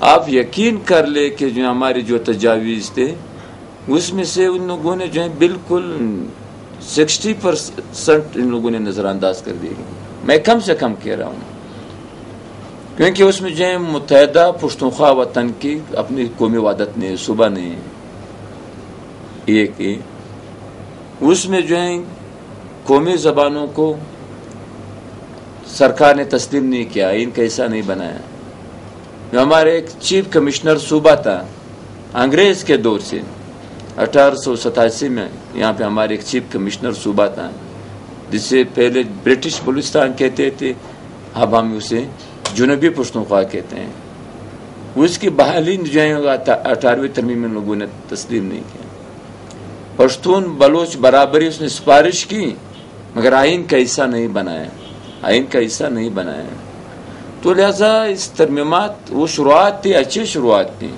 آپ یقین کر لے کہ جو ہمارے جو تجاویز تھے اس میں سے ان لوگوں نے جو ہے بالکل 60% ان لوگوں نے نظر انداز کر دی. میں کم سے کم کہہ رہا ہوں کیونکہ اس میں جو ہے متحدہ پختونخوا وطن کی اپنی قومی وحدت نے صوبہ نے یہ کی، اس میں جو ہے قومی زبانوں کو سرکار نے تسلیم نہیں کیا، ان کا حصہ نہیں بنایا. جو ہمارے ایک چیف کمشنر صوبہ تھا انگریز کے دور سے 1887 میں، یہاں پہ ہمارے ایک چیف کمشنر صوبہ تھا جسے پہلے برٹش بلوچستان کہتے تھے، اب ہم اسے جنوبی پختونخوا کہتے ہیں. اس کی بحالی جو ہے 18ویں ترمیم میں لوگوں نے تسلیم نہیں کیا. پشتون بلوچ برابری اس نے سفارش کی مگر آئین کا حصہ نہیں بنایا، آئین کا حصہ نہیں بنایا. تو لہذا اس ترمیمات وہ شروعات تھی، اچھی شروعات تھی،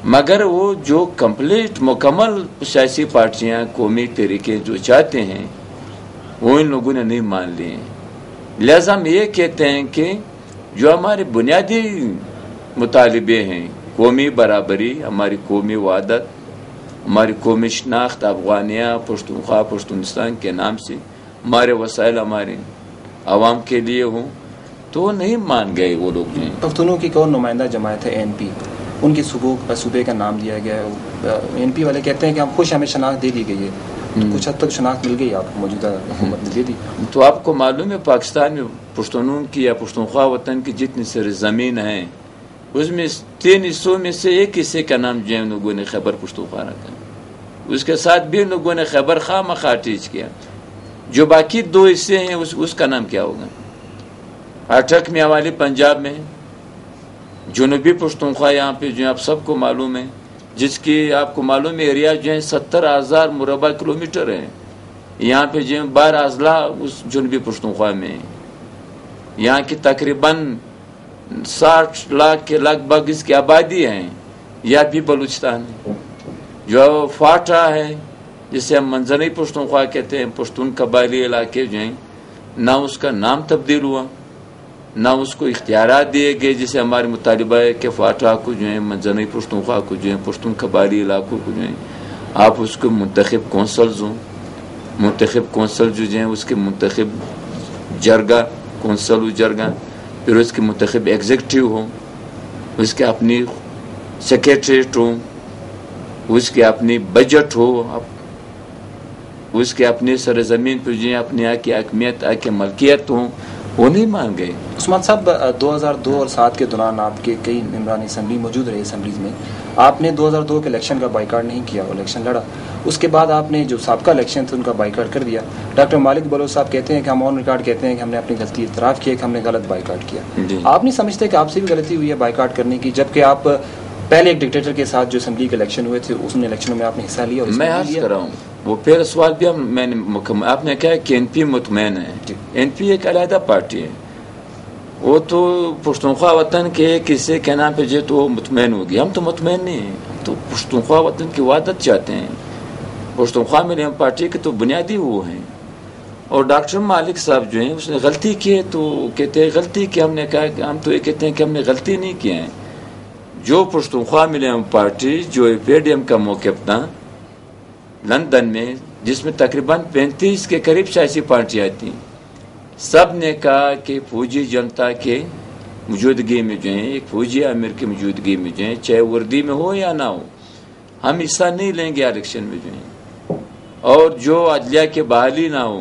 مگر وہ جو کمپلیٹ مکمل سیاسی پارٹیاں قومی طریقے جو چاہتے ہیں وہ ان لوگوں نے نہیں مان لیے. لہذا ہم یہ کہتے ہیں کہ جو ہمارے بنیادی مطالبے ہیں، قومی برابری، ہماری قومی وحدت، ہماری قومی شناخت، افغانیہ، پختونخوا، پشتونستان کے نام سے ہمارے وسائل ہمارے عوام کے لیے ہوں، تو نہیں مان گئے وہ لوگ. ہیں پختونوں کی کون نمائندہ جماعت ہے این پی، ان کی صوبے کا نام دیا گیا ہے. این پی والے کہتے ہیں کہ ہم خوش، ہمیں شناخت دے دی گئی ہے. کچھ حد تک شناخت مل گئی، آپ کو موجودہ حکومت نے دے دی. تو آپ کو معلوم ہے پاکستان میں پشتونوں کی یا پختونخوا وطن کی جتنی سر زمین ہیں اس میں 3 حصوں میں سے ایک حصے کا نام جو ہے لوگوں نے خیبر پختونخوا رکھا. اس کے ساتھ بھی لوگوں نے خیبر خواہ مخواہ اٹیچ کیا. جو باقی 2 حصے ہیں اس کا نام کیا ہوگا؟ 8 میں والی پنجاب میں جنوبی پختونخوا، یہاں پہ جو آپ سب کو معلوم ہے، جس کی آپ کو معلوم ہے ایریا جو ہے 70,000 مربع کلومیٹر ہے. یہاں پہ جو 12 اضلاع اس جنوبی پختونخوا میں، یہاں کی تقریباً 60 لاکھ کے لگ بھگ اس کی آبادی ہے. یا بھی بلوچستان ہے جو فاٹا ہے جسے ہم منځنۍ پختونخوا کہتے ہیں، پشتون قبائلی علاقے جو ہیں، نہ اس کا نام تبدیل ہوا نہ اس کو اختیارات دیے گئے، جسے ہمارے مطالبہ ہے کہ فاٹا کو جو ہے، منځنۍ پختونخوا کو جو ہے، پشتون قبائلی علاقوں کو جو ہے آپ اس کو منتخب کونسلز ہوں، منتخب کونسل جو ہیں اس کے منتخب جرگہ کونسل و جرگہ، پھر اس کے منتخب ایگزیکٹو ہوں، اس کے اپنی سیکریٹریٹ ہوں، اس کے اپنی بجٹ ہو، اس کے اپنے سرزمین پہ جو ہے اپنے آکی حکمیت، آکی ملکیت ہوں، وہ نہیں مان گئے. عثمان صاحب 2002 اور 2007 کے دوران آپ کے کئی ممبران اسمبلی موجود رہے اسمبلیز میں. آپ نے 2002 کے الیکشن کا بائیکاٹ نہیں کیا، الیکشن لڑا. اس کے بعد آپ نے جو سابقہ الیکشن تھے ان کا بائیکاٹ کر دیا. ڈاکٹر مالک بلوچ صاحب کہتے ہیں کہ ہم آن ریکارڈ کہتے ہیں کہ ہم نے اپنی غلطی اعتراف کی کہ ہم نے غلط بائیکاٹ کیا. آپ نہیں سمجھتے کہ آپ سے بھی غلطی ہوئی ہے بائیکاٹ کرنے کی، جبکہ آپ پہلے ایک ڈکٹیٹر کے ساتھ جو اسمبلی کے الیکشن ہوئے تھے اس الیکشنوں میں آپ نے حصہ لیا؟ میں عرض کر رہا ہوں وہ پہلا سوال بھی میں نے مکمل، آپ نے کہا کہ این پی مطمئن ہے. این پی ایک علیحدہ پارٹی ہے، وہ تو پختونخوا وطن کے ایک حصے کے نام پہ جو تو وہ مطمئن ہوگی. ہم تو مطمئن نہیں ہیں، ہم تو پختونخوا وطن کی وحدت چاہتے ہیں. پختونخوا میں ہم پارٹی کے تو بنیادی وہ ہیں. اور ڈاکٹر مالک صاحب جو ہیں اس نے غلطی کی ہے تو کہتے ہیں غلطی کی. ہم نے کہا کہ ہم تو یہ کہتے ہیں کہ ہم نے غلطی نہیں کی ہے. جو پختونخوا ملیم پارٹی جو پی ڈی ایم کا موقف تھا لندن میں، جس میں تقریباً 35 کے قریب سیاسی پارٹیاں تھیں، سب نے کہا کہ فوجی جنتا کے موجودگی میں جو ہیں، ایک فوجی امیر کی موجودگی میں جو ہیں، چاہے وردی میں ہو یا نہ ہو، ہم حصہ نہیں لیں گے الیکشن میں جو ہیں. اور جو عدلیہ کی بحالی نہ ہو،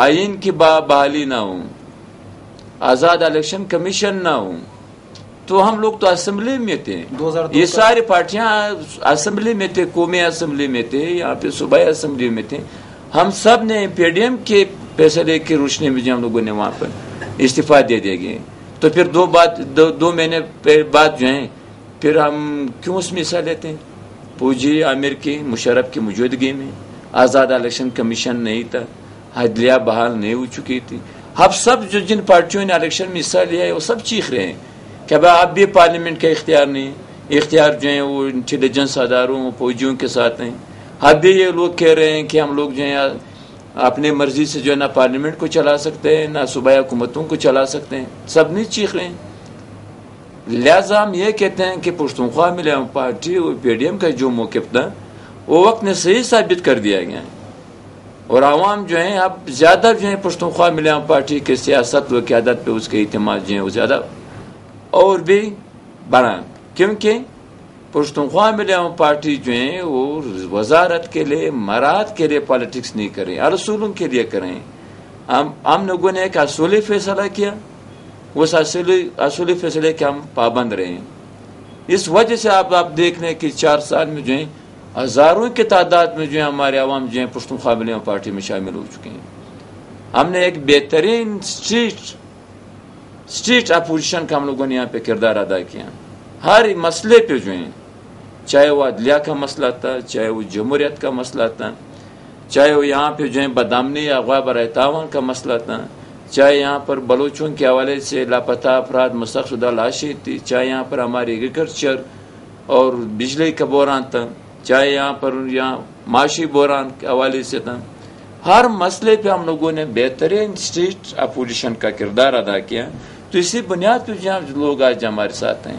آئین کی بحالی نہ ہو، آزاد الیکشن کمیشن نہ ہو، تو ہم لوگ تو اسمبلی میں تھے. یہ ساری پارٹیاں اسمبلی میں تھے، قومی اسمبلی میں تھے، یہاں پہ صوبائی اسمبلی میں تھے. ہم سب نے پی ڈی ایم کے فیصلے کی روشنی میں جو ہم لوگوں نے وہاں پر استعفیٰ دے دیا گیا. تو پھر 2 مہینے بعد جو ہیں پھر ہم کیوں اس میں حصہ لیتے ہیں؟ فوجی امیر کی مشرف کی موجودگی میں آزاد الیکشن کمیشن نہیں تھا، عدلیہ بحال نہیں ہو چکی تھی. اب سب جو جن پارٹیوں نے الیکشن میں حصہ لیا ہے وہ سب چیخ رہے ہیں کہ اب آپ بھی پارلیمنٹ کا اختیار نہیں، اختیار جو ہیں وہ انٹیلیجنس اداروں فوجیوں کے ساتھ ہیں. اب بھی یہ لوگ کہہ رہے ہیں کہ ہم لوگ جو ہیں اپنی مرضی سے جو ہے نہ پارلیمنٹ کو چلا سکتے ہیں نہ صوبائی حکومتوں کو چلا سکتے ہیں. سب نہیں چیخ رہے ہیں. لہذا ہم یہ کہتے ہیں کہ پختونخوا ملی پارٹی اور پی ڈی ایم کا جو موقف تھا وہ وقت نے صحیح ثابت کر دیا گیا ہے، اور عوام جو ہیں اب زیادہ جو ہے پختونخوا ملی پارٹی کے سیاست و قیادت پہ اس کے اعتماد جو ہے وہ زیادہ اور بھی بڑھا، کیونکہ پختونخوا ملی پارٹی جو ہیں وہ وزارت کے لیے مراد کے لیے پالیٹکس نہیں کریں، اصولوں کے لیے کریں۔ ہم لوگوں نے ایک اصولی فیصلہ کیا، اس اصولی فیصلے کے ہم پابند رہے ہیں۔ اس وجہ سے آپ دیکھ لیں کہ 4 سال میں جو ہیں ہزاروں کی تعداد میں جو ہے ہمارے عوام جو ہیں پختونخوا ملی پارٹی میں شامل ہو چکے ہیں۔ ہم نے ایک بہترین اسٹریٹ اپوزیشن کا ہم لوگوں نے یہاں پہ کردار ادا کیا، ہر مسئلے پہ جو ہیں، چاہے وہ عدلیہ کا مسئلہ تھا، چاہے وہ جمہوریت کا مسئلہ تھا، چاہے وہ یہاں پہ جو ہے بدامنی یا اغوا برائے تعاون کا مسئلہ تھا، چاہے یہاں پر بلوچوں کے حوالے سے لاپتہ افراد مستحق شدہ لاشیں تھی، چاہے یہاں پر ہماری ایگریکلچر اور بجلی کا بحران تھا، چاہے یہاں پر معاشی بحران کے حوالے سے تھا، ہر مسئلے پہ ہم لوگوں نے بہترین اسٹریٹ اپوزیشن کا کردار ادا کیا۔ تو اسی بنیاد پہ جہاں لوگ آج ہمارے ساتھ ہیں۔